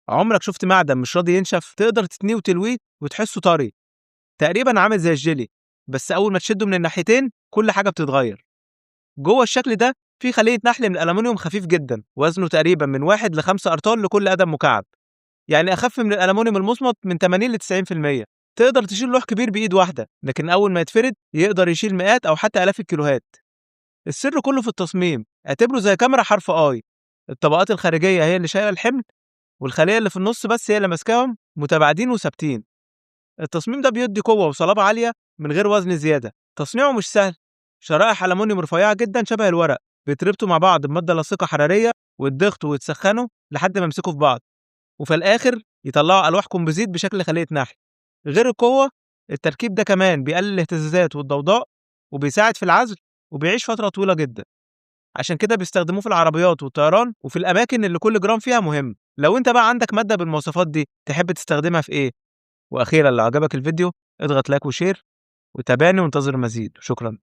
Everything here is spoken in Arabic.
عمرك شفت معدن مش راضي ينشف؟ تقدر تتنيه وتلويه وتحسه طري، تقريبا عامل زي الجيلي، بس أول ما تشده من الناحيتين كل حاجة بتتغير. جوه الشكل ده في خلية نحل من الألمنيوم خفيف جدا، وزنه تقريبا من 1 ل5 أرطال لكل قدم مكعب، يعني أخف من الألمنيوم المصمت من 80 ل 90%. تقدر تشيل لوح كبير بإيد واحدة، لكن أول ما يتفرد يقدر يشيل مئات أو حتى آلاف الكيلوهات. السر كله في التصميم، اعتبره زي كاميرا حرف آي. الطبقات الخارجية هي اللي شايلة الحمل، والخلية اللي في النص بس هي اللي ماسكاهم متباعدين وثابتين. التصميم ده بيدي قوة وصلابة عالية من غير وزن زيادة. تصنيعه مش سهل، شرائح ألمنيوم رفيعة جدا شبه الورق بيتربطوا مع بعض بمادة لاصقة حرارية ويتضغطوا ويتسخنوا لحد ما يمسكوا في بعض، وفي الآخر يطلعوا ألواح كومبوزيت بشكل خلية نحل. غير القوة، التركيب ده كمان بيقلل الاهتزازات والضوضاء، وبيساعد في العزل، وبيعيش فترة طويلة جدا. عشان كده بيستخدموه في العربيات والطيران وفي الأماكن اللي كل جرام فيها مهم. لو أنت بقى عندك مادة بالمواصفات دي تحب تستخدمها في إيه؟ وأخيرا لو عجبك الفيديو اضغط لايك وشير وتابعني وانتظر المزيد. شكرا.